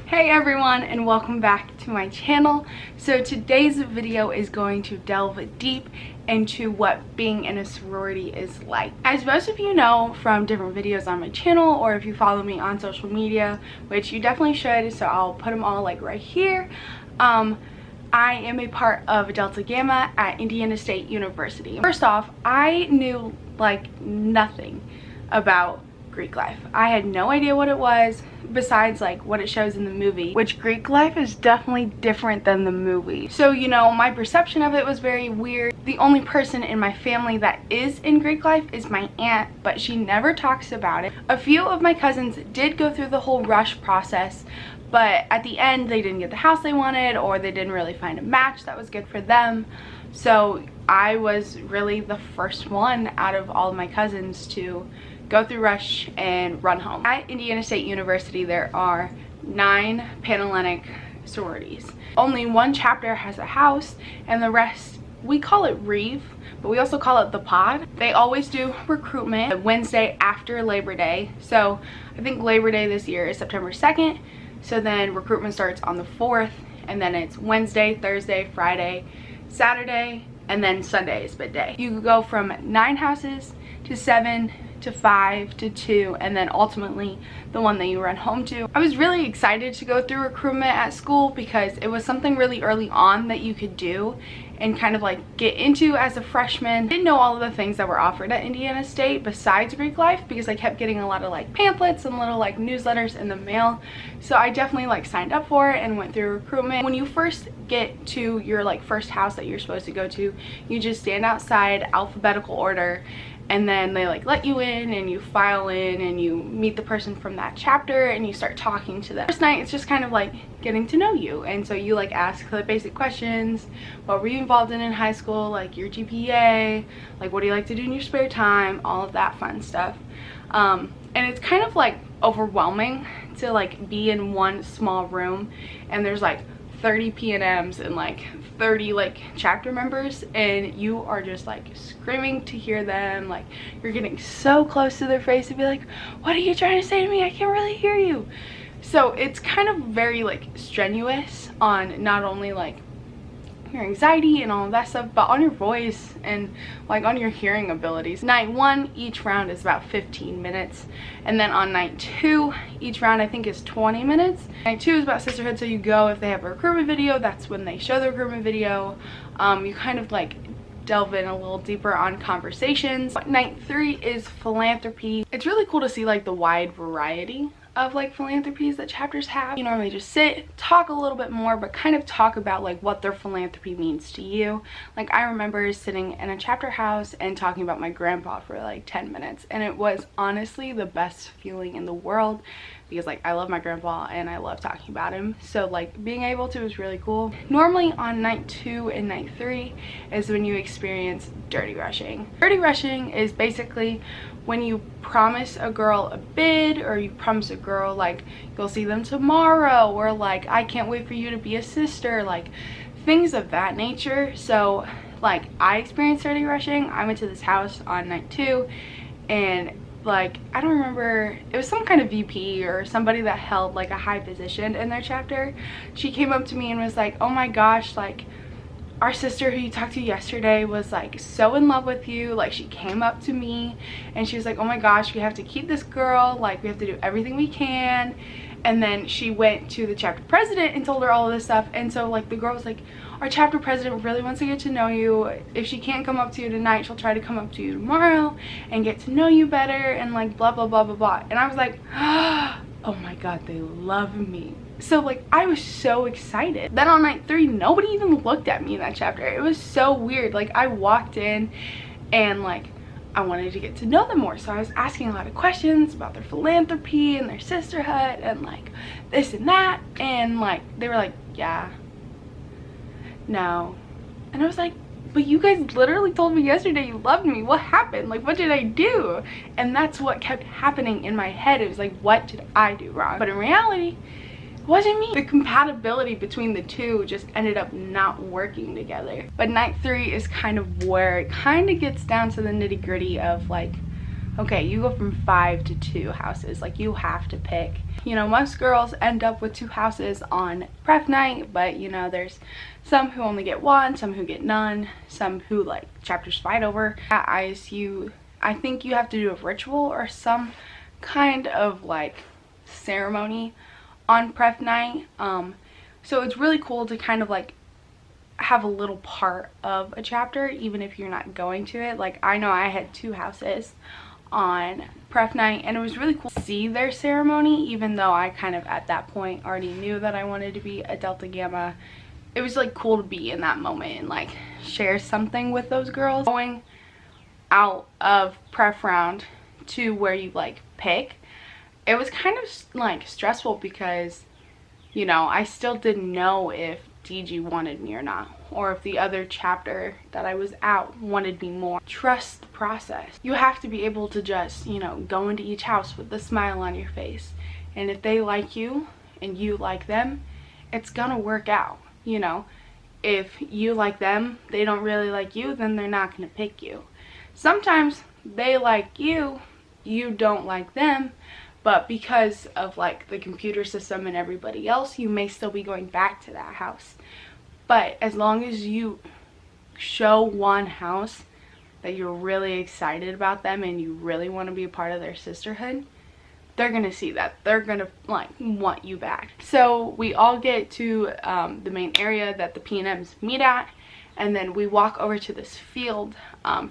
Hey everyone, and welcome back to my channel. So today's video is going to delve deep into what being in a sorority is like. As most of you know from different videos on my channel, or if you follow me on social media, which you definitely should, so I'll put them all like right here. I am a part of Delta Gamma at Indiana State University. First off, I knew like nothing about Greek life. I had no idea what it was besides like what it shows in the movie, which Greek life is definitely different than the movie. So, you know, my perception of it was very weird. The only person in my family that is in Greek life is my aunt, but she never talks about it. A few of my cousins did go through the whole rush process, but at the end they didn't get the house they wanted, or they didn't really find a match that was good for them. So I was really the first one out of all of my cousins to go through rush and run home. At Indiana State University there are 9 Panhellenic sororities. Only one chapter has a house, and the rest, we call it Reeve, but we also call it the pod. They always do recruitment Wednesday after Labor Day. So I think Labor Day this year is September 2nd. So then recruitment starts on the 4th, and then it's Wednesday, Thursday, Friday, Saturday, and then Sunday is bid day. You go from 9 houses to 7 to 5 to 2, and then ultimately the one that you run home to. I was really excited to go through recruitment at school because it was something really early on that you could do and kind of like get into as a freshman. I didn't know all of the things that were offered at Indiana State besides Greek life, because I kept getting a lot of like pamphlets and little like newsletters in the mail. So I definitely like signed up for it and went through recruitment. When you first get to your like first house that you're supposed to go to, you just stand outside alphabetical order, and then they like let you in and you file in and you meet the person from that chapter and you start talking to them. First night it's just kind of like getting to know you, and so you like ask the basic questions. What were you involved in high school, like your GPA, like what do you like to do in your spare time, all of that fun stuff. And it's kind of like overwhelming to like be in one small room, and there's like 30 P&Ms and like 30 like chapter members, and you are just like screaming to hear them. Like you're getting so close to their face to be like, what are you trying to say to me? I can't really hear you. So it's kind of very like strenuous on not only like your anxiety and all of that stuff, but on your voice and like on your hearing abilities. Night 1, each round is about 15 minutes, and then on night 2, each round I think is 20 minutes. Night 2 is about sisterhood, so you go, if they have a recruitment video, that's when they show the recruitment video. You kind of like delve in a little deeper on conversations. Night 3 is philanthropy. It's really cool to see like the wide variety of like philanthropies that chapters have. You normally just sit, talk a little bit more, but kind of talk about like what their philanthropy means to you. Like I remember sitting in a chapter house and talking about my grandpa for like 10 minutes, and it was honestly the best feeling in the world, because like I love my grandpa and I love talking about him. So like being able to was really cool. Normally on night 2 and night 3 is when you experience dirty rushing. Dirty rushing is basically when you promise a girl a bid, or you promise a girl like you'll see them tomorrow, or like I can't wait for you to be a sister, like things of that nature. So like I experienced dirty rushing. I went to this house on night 2, and like I don't remember, it was some kind of VP or somebody that held like a high position in their chapter. She came up to me and was like, oh my gosh, like our sister who you talked to yesterday was like so in love with you. Like she came up to me and she was like, oh my gosh, we have to keep this girl, like we have to do everything we can. And then she went to the chapter president and told her all of this stuff, and so like the girl was like, our chapter president really wants to get to know you. If she can't come up to you tonight, she'll try to come up to you tomorrow and get to know you better, and like blah blah blah blah blah. And I was like, oh my god, they love me. So like I was so excited. Then on night 3, nobody even looked at me in that chapter. It was so weird. Like I walked in and like I wanted to get to know them more, so I was asking a lot of questions about their philanthropy and their sisterhood and like this and that, and like they were like, yeah, no. And I was like, but you guys literally told me yesterday you loved me. What happened? Like what did I do? And that's what kept happening in my head. It was like, what did I do wrong? But in reality, wasn't me. The compatibility between the two just ended up not working together. But night 3 is kind of where it kind of gets down to the nitty-gritty of like okay, you go from 5 to 2 houses. Like, you have to pick. You know, most girls end up with 2 houses on prep night, but you know, there's some who only get 1, some who get none, some who like chapters fight over. At ISU, I think you have to do a ritual or some kind of like ceremony on prep night. So it's really cool to kind of like have a little part of a chapter even if you're not going to it. Like, I know I had 2 houses on prep night, and it was really cool to see their ceremony, even though I kind of at that point already knew that I wanted to be a Delta Gamma. It was like cool to be in that moment and like share something with those girls. Going out of prep round to where you like pick, it was kind of like stressful because, you know, I still didn't know if DG wanted me or not, or if the other chapter that I was out wanted me more. Trust the process. You have to be able to just, you know, go into each house with a smile on your face, and if they like you and you like them, it's gonna work out. You know, if you like them, they don't really like you, then they're not gonna pick you. Sometimes they like you, you don't like them, but because of like the computer system and everybody else, you may still be going back to that house. But as long as you show one house that you're really excited about them and you really want to be a part of their sisterhood, they're gonna see that. They're gonna like want you back. So we all get to the main area that the P&Ms meet at, and then we walk over to this field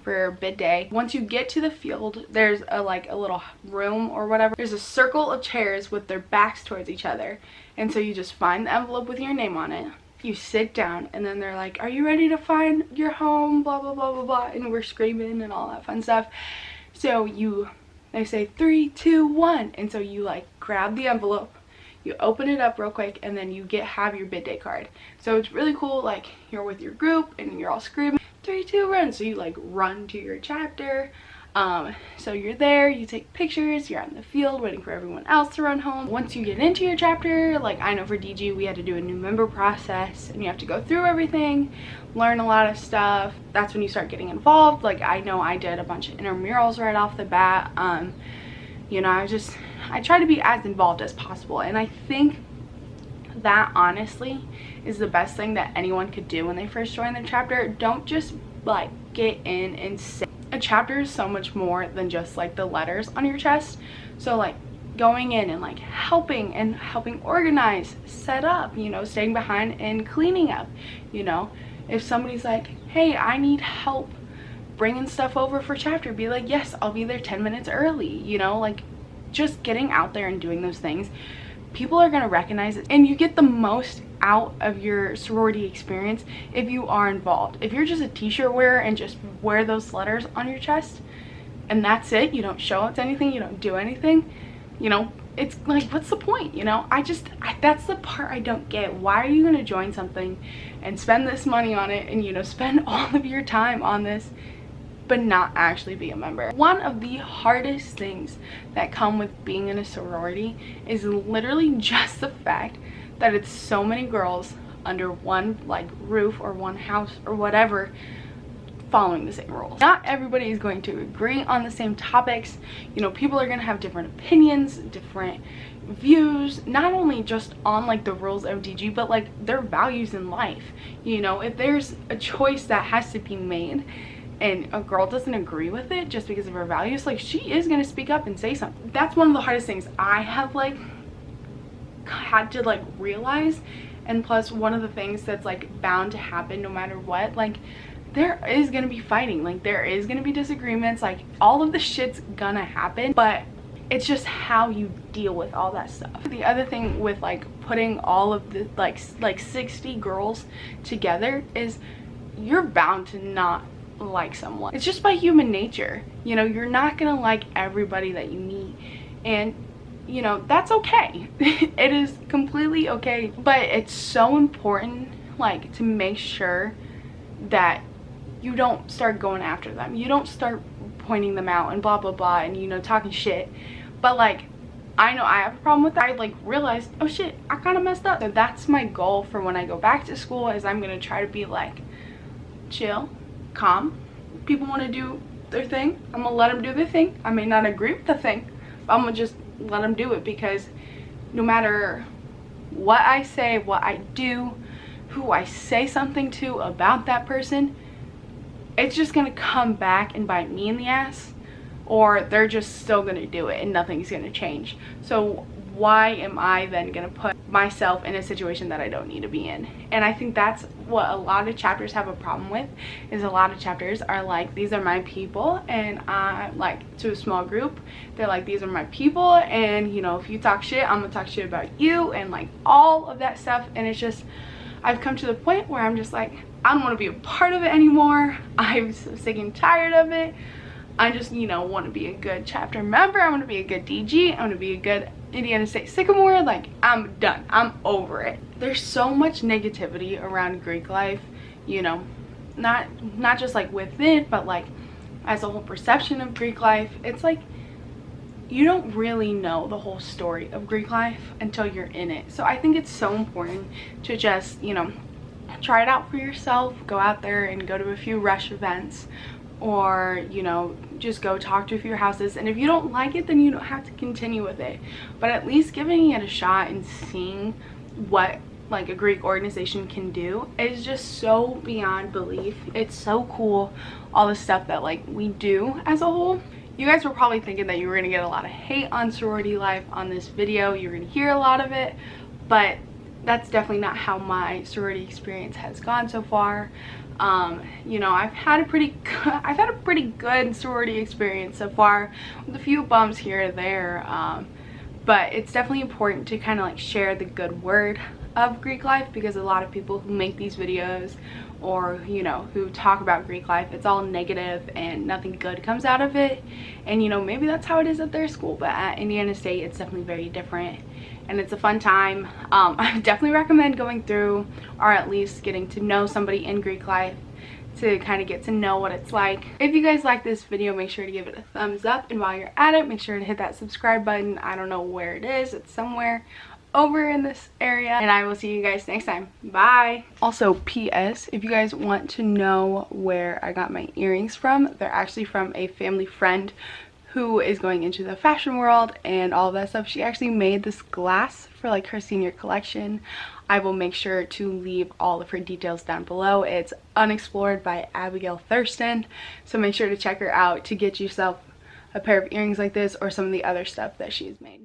for bid day. Once you get to the field, there's a little room or whatever. There's a circle of chairs with their backs towards each other, and so you just find the envelope with your name on it. You sit down, and then they're like, are you ready to find your home, blah blah blah blah blah, and we're screaming and all that fun stuff. So they say 3, 2, 1, and so you like grab the envelope, you open it up real quick, and then you have your bid day card. So it's really cool. Like, you're with your group and you're all screaming 3, 2, run. So you like run to your chapter. So you're there, you take pictures, you're out in the field waiting for everyone else to run home. Once you get into your chapter, like I know for DG, we had to do a new member process, and you have to go through everything, learn a lot of stuff. That's when you start getting involved. Like, I know I did a bunch of intramurals right off the bat. You know, I try to be as involved as possible, and I think that honestly is the best thing that anyone could do when they first join their chapter. Don't just like get in and say. A chapter is so much more than just like the letters on your chest. So like going in and like helping organize, set up, you know, staying behind and cleaning up. You know, if somebody's like, hey, I need help bringing stuff over for chapter, be like, yes, I'll be there 10 minutes early. You know, like just getting out there and doing those things, people are going to recognize it, and you get the most out of your sorority experience if you are involved. If you're just a t-shirt wearer and just wear those letters on your chest and that's it, you don't show up to anything, you don't do anything, you know, it's like, what's the point? You know, that's the part I don't get. Why are you going to join something and spend this money on it and, you know, spend all of your time on this but not actually be a member? One of the hardest things that come with being in a sorority is literally just the fact that it's so many girls under one like roof or one house or whatever, following the same rules. Not everybody is going to agree on the same topics. You know, people are going to have different opinions, different views, not only just on like the rules of DG, but like their values in life. You know, if there's a choice that has to be made and a girl doesn't agree with it just because of her values, like, she is going to speak up and say something. That's one of the hardest things I have like had to like realize. And plus, one of the things that's like bound to happen no matter what, like there is gonna be fighting, like there is gonna be disagreements, like all of the shit's gonna happen, but it's just how you deal with all that stuff. The other thing with like putting all of the like 60 girls together is you're bound to not like someone. It's just by human nature. You know, you're not gonna like everybody that you meet, and you know, that's okay. It is completely okay, but it's so important like to make sure that you don't start going after them, you don't start pointing them out and blah blah blah and, you know, talking shit. But like, I know I have a problem with that. I like realized, oh shit, I kind of messed up. So that's my goal for when I go back to school, is I'm gonna try to be like chill, calm. People want to do their thing. I'm gonna let them do their thing. I may not agree with the thing, but I'm gonna just let them do it, because no matter what I say, what I do, who I say something to about that person, it's just gonna come back and bite me in the ass, or they're just still gonna do it and nothing's gonna change. So why am I then gonna put myself in a situation that I don't need to be in? And I think that's what a lot of chapters have a problem with, is a lot of chapters are like, these are my people, and I like, to a small group, they're like, these are my people, and you know, if you talk shit, I'm gonna talk shit about you, and like all of that stuff. And it's just, I've come to the point where I'm just like, I don't want to be a part of it anymore. I'm so sick and tired of it. I just, you know, want to be a good chapter member. I want to be a good DG. I want to be a good Indiana State Sycamore. Like, I'm done. I'm over it. There's so much negativity around Greek life, you know, not just like with it, but like as a whole perception of Greek life. It's like, you don't really know the whole story of Greek life until you're in it. So I think it's so important to just, you know, try it out for yourself. Go out there and go to a few rush events, or you know, just go talk to a few houses. And if you don't like it, then you don't have to continue with it, but at least giving it a shot and seeing what like a Greek organization can do is just so beyond belief. It's so cool, all the stuff that like we do as a whole. You guys were probably thinking that you were gonna get a lot of hate on sorority life on this video. You're gonna hear a lot of it, but that's definitely not how my sorority experience has gone so far. You know, I've had a pretty good sorority experience so far, with a few bumps here and there, but it's definitely important to kind of like share the good word of Greek life, because a lot of people who make these videos, or you know, who talk about Greek life, it's all negative and nothing good comes out of it. And you know, maybe that's how it is at their school, but at Indiana State it's definitely very different, and it's a fun time. I definitely recommend going through, or at least getting to know somebody in Greek life, to kind of get to know what it's like. If you guys like this video, make sure to give it a thumbs up, and while you're at it, make sure to hit that subscribe button. I don't know where it is, it's somewhere over in this area, and I will see you guys next time. Bye. Also, PS, if you guys want to know where I got my earrings from, they're actually from a family friend who is going into the fashion world and all of that stuff. She actually made this glass for like her senior collection. I will make sure to leave all of her details down below. It's Unexplored by Thurston, so make sure to check her out to get yourself a pair of earrings like this, or some of the other stuff that she's made.